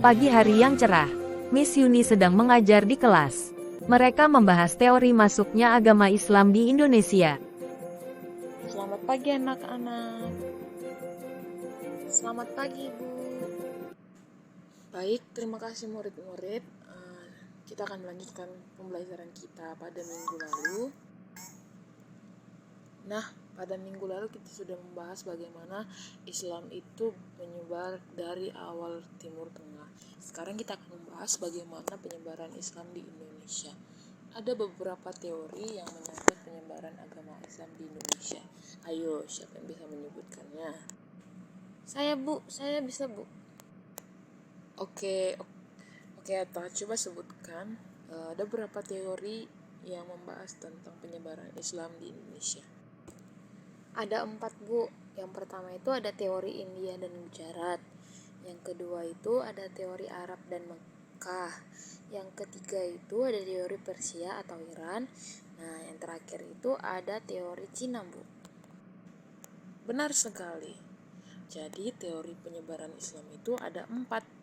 Pagi hari yang cerah, Miss Yuni sedang mengajar di kelas. Mereka membahas teori masuknya agama Islam di Indonesia. Selamat pagi anak-anak. Selamat pagi Bu. Baik, terima kasih murid-murid. Kita akan melanjutkan pembelajaran kita pada minggu lalu. Nah, pada minggu lalu kita sudah membahas bagaimana Islam itu menyebar dari awal Timur Tengah. Sekarang kita akan membahas bagaimana penyebaran Islam di Indonesia. Ada beberapa teori yang menyangkut penyebaran agama Islam di Indonesia. Ayo, siapa yang bisa menyebutkannya? Saya Bu, saya bisa Bu. Oke, Atta, coba sebutkan ada berapa teori yang membahas tentang penyebaran Islam di Indonesia. Ada 4 Bu. Yang pertama itu ada teori India dan Gujarat. Yang kedua itu ada teori Arab dan Mekah. Yang ketiga itu ada teori Persia atau Iran. Nah, yang terakhir itu ada teori Cina Bu. Benar sekali. Jadi teori penyebaran Islam itu ada 4.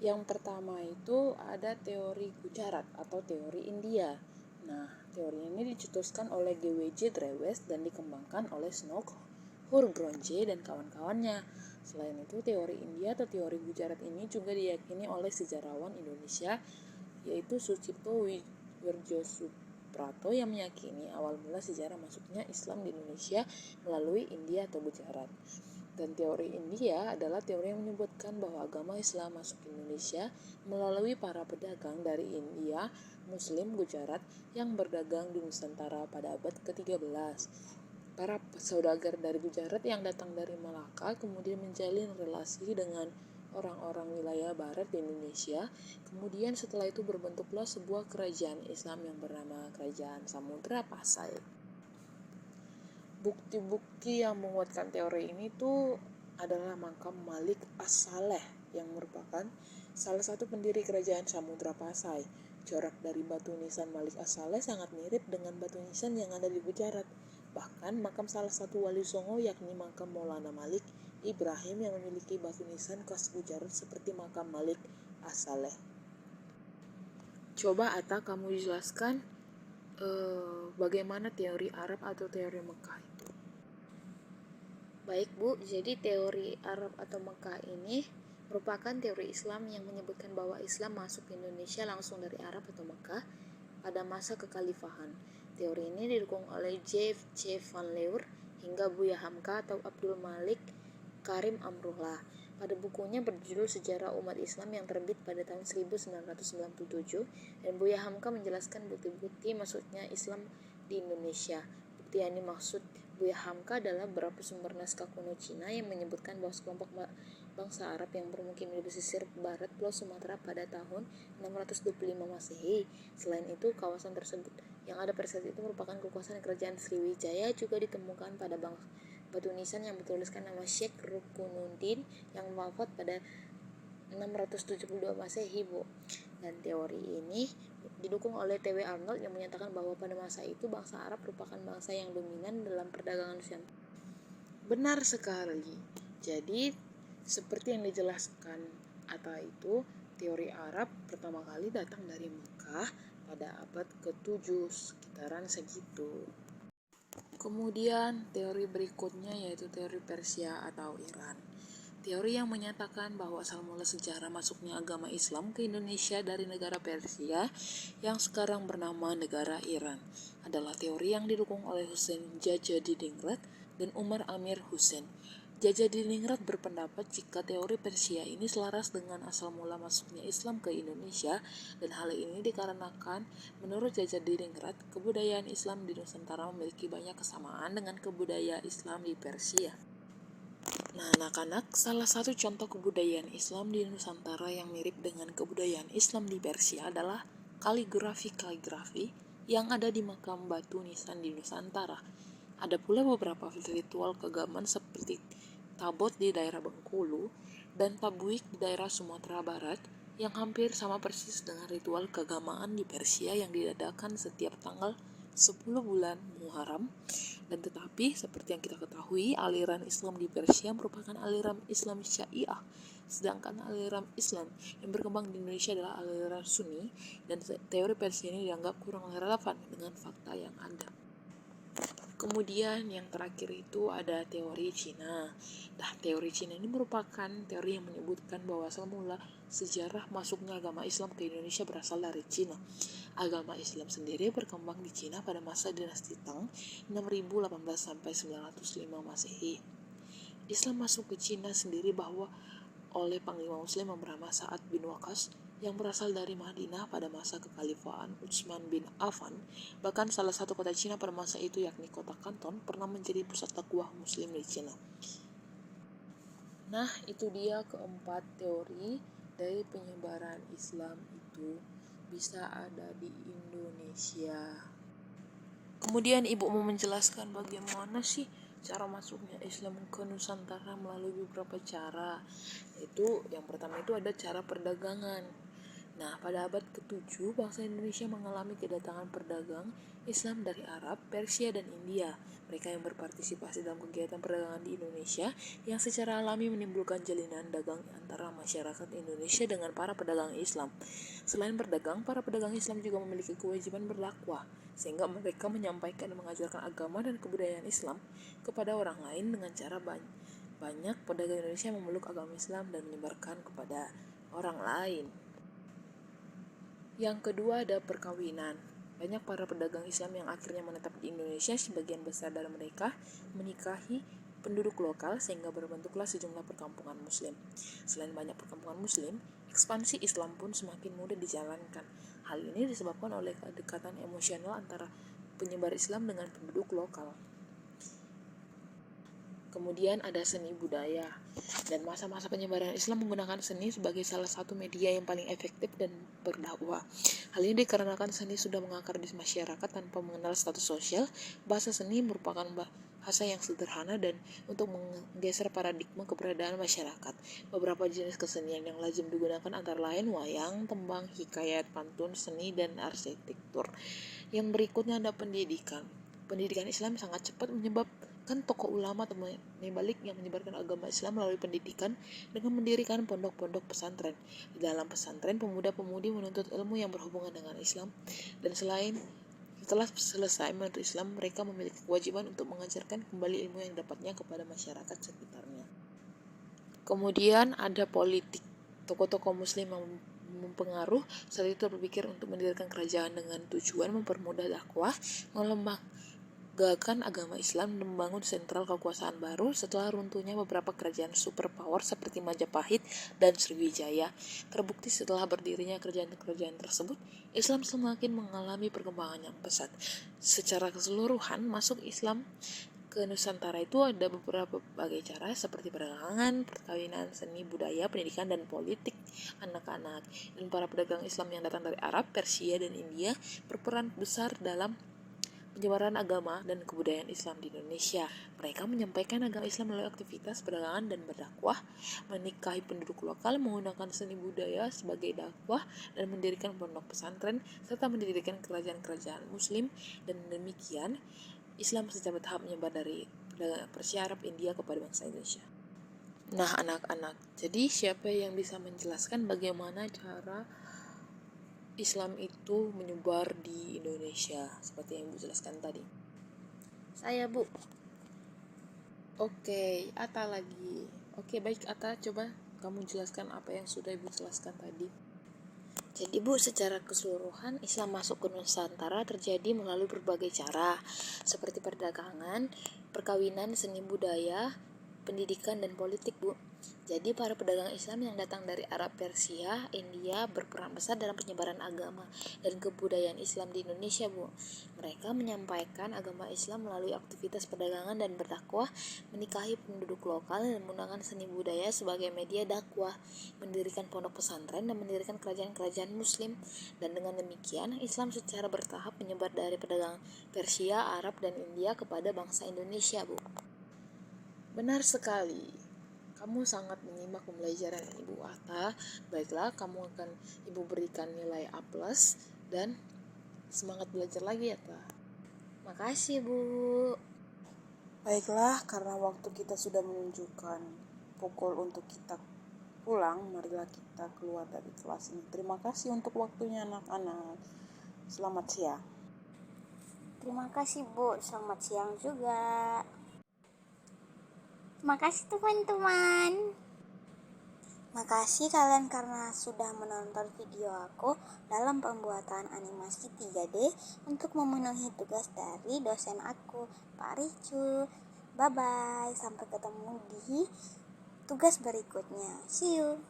Yang pertama itu ada teori Gujarat atau teori India. Nah, teori ini dicetuskan oleh G.W.J. Drewes dan dikembangkan oleh Snook Hurgronje dan kawan-kawannya. Selain itu, teori India atau teori Gujarat ini juga diyakini oleh sejarawan Indonesia, yaitu Sucipto Wirjosuprato, yang meyakini awal mula sejarah masuknya Islam di Indonesia melalui India atau Gujarat. Dan teori India adalah teori yang menyebutkan bahwa agama Islam masuk ke Indonesia melalui para pedagang dari India, Muslim Gujarat yang berdagang di Nusantara pada abad ke-13. Para saudagar dari Gujarat yang datang dari Malaka kemudian menjalin relasi dengan orang-orang wilayah barat di Indonesia. Kemudian setelah itu berbentuklah sebuah kerajaan Islam yang bernama Kerajaan Samudra Pasai. Bukti-bukti yang menguatkan teori ini tuh adalah makam Malik As-Saleh yang merupakan salah satu pendiri kerajaan Samudra Pasai. Corak dari batu nisan Malik As-Saleh sangat mirip dengan batu nisan yang ada di Gujarat. Bahkan makam salah satu wali Songo yakni makam Maulana Malik Ibrahim yang memiliki batu nisan khas Gujarat seperti makam Malik As-Saleh. Coba Atta kamu jelaskan bagaimana teori Arab atau teori Mekah itu. Baik Bu, jadi teori Arab atau Mekah ini merupakan teori Islam yang menyebutkan bahwa Islam masuk ke Indonesia langsung dari Arab atau Mekah pada masa kekhalifahan. Teori ini didukung oleh J.F. van Leur hingga Buya Hamka atau Abdul Malik Karim Amrullah. Pada bukunya berjudul Sejarah Umat Islam yang terbit pada tahun 1997, dan Buya Hamka menjelaskan bukti-bukti masuknya Islam di Indonesia. Bukti yang dimaksud Buya Hamka adalah beberapa sumber naskah kuno Cina yang menyebutkan bahwa sekelompok bangsa Arab yang bermukim di pesisir barat Pulau Sumatera pada tahun 625 Masehi. Selain itu, kawasan tersebut yang ada pada saat itu merupakan kekuasaan kerajaan Sriwijaya. Juga ditemukan pada batu nisan yang bertuliskan nama Syekh Rukunuddin yang wafat pada 672 Masehi Bu. Dan teori ini didukung oleh T.W. Arnold yang menyatakan bahwa pada masa itu bangsa Arab merupakan bangsa yang dominan dalam perdagangan Nusantara. Benar sekali. Jadi seperti yang dijelaskan Atta itu, teori Arab pertama kali datang dari Mekah pada abad ke-7 sekitaran segitu. Kemudian teori berikutnya yaitu teori Persia atau Iran. Teori yang menyatakan bahwa asal mula sejarah masuknya agama Islam ke Indonesia dari negara Persia yang sekarang bernama negara Iran adalah teori yang didukung oleh Hussein Jajadiningrat dan Umar Amir Hussein. Jajadiningrat berpendapat jika teori Persia ini selaras dengan asal mula masuknya Islam ke Indonesia, dan hal ini dikarenakan menurut Jajadiningrat kebudayaan Islam di Nusantara memiliki banyak kesamaan dengan kebudayaan Islam di Persia. Nah anak-anak, salah satu contoh kebudayaan Islam di Nusantara yang mirip dengan kebudayaan Islam di Persia adalah kaligrafi yang ada di makam batu nisan di Nusantara. Ada pula beberapa ritual keagamaan seperti tabot di daerah Bengkulu dan tabuik di daerah Sumatera Barat yang hampir sama persis dengan ritual keagamaan di Persia yang diadakan setiap tanggal 10 bulan Muharram. Dan tetapi seperti yang kita ketahui, aliran Islam di Persia merupakan aliran Islam Syiah, Sedangkan aliran Islam yang berkembang di Indonesia adalah aliran Sunni, dan teori Persia ini dianggap kurang relevan dengan fakta yang ada. Kemudian yang terakhir itu ada teori Cina. Nah, teori Cina ini merupakan teori yang menyebutkan bahwa semula sejarah masuknya agama Islam ke Indonesia berasal dari Cina. Agama Islam sendiri berkembang di Cina pada masa dinasti Tang 6018 sampai 905 Masehi. Islam masuk ke Cina sendiri bahwa oleh Panglima Muslim yang bernama Sa'ad bin Waqqas yang berasal dari Madinah pada masa kekhalifahan Utsman bin Affan. Bahkan salah satu kota Cina pada masa itu, yakni kota Kanton, pernah menjadi pusat dakwah Muslim di Cina. Nah, itu dia keempat teori dari penyebaran Islam itu bisa ada di Indonesia. Kemudian ibu mau menjelaskan bagaimana sih cara masuknya Islam ke Nusantara melalui beberapa cara. Itu yang pertama itu ada cara perdagangan. Nah, pada abad ke-7, bangsa Indonesia mengalami kedatangan pedagang Islam dari Arab, Persia, dan India. Mereka yang berpartisipasi dalam kegiatan perdagangan di Indonesia yang secara alami menimbulkan jalinan dagang antara masyarakat Indonesia dengan para pedagang Islam. Selain berdagang, para pedagang Islam juga memiliki kewajiban berdakwah, sehingga mereka menyampaikan dan mengajarkan agama dan kebudayaan Islam kepada orang lain dengan cara banyak pedagang Indonesia memeluk agama Islam dan menyebarkan kepada orang lain. Yang kedua ada perkawinan. Banyak para pedagang Islam yang akhirnya menetap di Indonesia, sebagian besar dari mereka menikahi penduduk lokal sehingga berbentuklah sejumlah perkampungan Muslim. Selain banyak perkampungan Muslim, ekspansi Islam pun semakin mudah dijalankan. Hal ini disebabkan oleh kedekatan emosional antara penyebar Islam dengan penduduk lokal. Kemudian ada seni budaya, dan masa-masa penyebaran Islam menggunakan seni sebagai salah satu media yang paling efektif dan berdakwah. Hal ini dikarenakan seni sudah mengakar di masyarakat tanpa mengenal status sosial. Bahasa seni merupakan bahasa yang sederhana dan untuk menggeser paradigma keberadaan masyarakat. Beberapa jenis kesenian yang lazim digunakan antara lain wayang, tembang, hikayat, pantun, seni, dan arsitektur. Yang berikutnya ada pendidikan. Pendidikan Islam sangat cepat menyebabkan tokoh ulama atau mubalik yang menyebarkan agama Islam melalui pendidikan dengan mendirikan pondok-pondok pesantren. Di dalam pesantren, pemuda-pemudi menuntut ilmu yang berhubungan dengan Islam, dan setelah selesai menuntut Islam, mereka memiliki kewajiban untuk mengajarkan kembali ilmu yang dapatnya kepada masyarakat sekitarnya. Kemudian ada politik. Tokoh-tokoh Muslim yang mempengaruh saat itu berpikir untuk mendirikan kerajaan dengan tujuan mempermudah dakwah, melembagakan agama Islam, dan membangun sentral kekuasaan baru setelah runtuhnya beberapa kerajaan superpower seperti Majapahit dan Sriwijaya. Terbukti setelah berdirinya kerajaan-kerajaan tersebut, Islam semakin mengalami perkembangan yang pesat. Secara keseluruhan, masuk Islam ke Nusantara itu ada beberapa berbagai cara seperti perdagangan, perkawinan, seni, budaya, pendidikan, dan politik anak-anak. Dan para pedagang Islam yang datang dari Arab, Persia, dan India berperan besar dalam penyebaran agama dan kebudayaan Islam di Indonesia. Mereka menyampaikan agama Islam melalui aktivitas perdagangan dan berdakwah, menikahi penduduk lokal, menggunakan seni budaya sebagai dakwah, dan mendirikan pondok pesantren, serta mendirikan kerajaan-kerajaan Muslim. Dan demikian, Islam secara bertahap menyebar dari Persia, Arab, India kepada bangsa Indonesia. Nah, anak-anak, jadi siapa yang bisa menjelaskan bagaimana cara Islam itu menyebar di Indonesia seperti yang Ibu jelaskan tadi? Saya, Bu. Oke, Ata lagi. Oke, baik Ata, coba kamu jelaskan apa yang sudah Ibu jelaskan tadi. Jadi Bu, secara keseluruhan Islam masuk ke Nusantara terjadi melalui berbagai cara, seperti perdagangan, perkawinan, seni budaya, pendidikan, dan politik, Bu. Jadi para pedagang Islam yang datang dari Arab, Persia, India berperan besar dalam penyebaran agama dan kebudayaan Islam di Indonesia, Bu. Mereka menyampaikan agama Islam melalui aktivitas perdagangan dan berdakwah, menikahi penduduk lokal, dan menggunakan seni budaya sebagai media dakwah, mendirikan pondok pesantren, dan mendirikan kerajaan-kerajaan Muslim. Dan dengan demikian, Islam secara bertahap menyebar dari pedagang Persia, Arab, dan India kepada bangsa Indonesia, Bu. Benar sekali. Kamu sangat menyimak pembelajaran Ibu Ata. Baiklah, kamu akan Ibu berikan nilai A+, dan semangat belajar lagi ya, Ta. Makasih, Bu. Baiklah, karena waktu kita sudah menunjukkan pukul untuk kita pulang, marilah kita keluar dari kelas ini. Terima kasih untuk waktunya anak-anak. Selamat siang. Terima kasih Bu, selamat siang juga. Terima kasih teman-teman. Makasih kalian karena sudah menonton video aku dalam pembuatan animasi 3D untuk memenuhi tugas dari dosen aku, Pak Ricu. Bye-bye, sampai ketemu di tugas berikutnya. See you.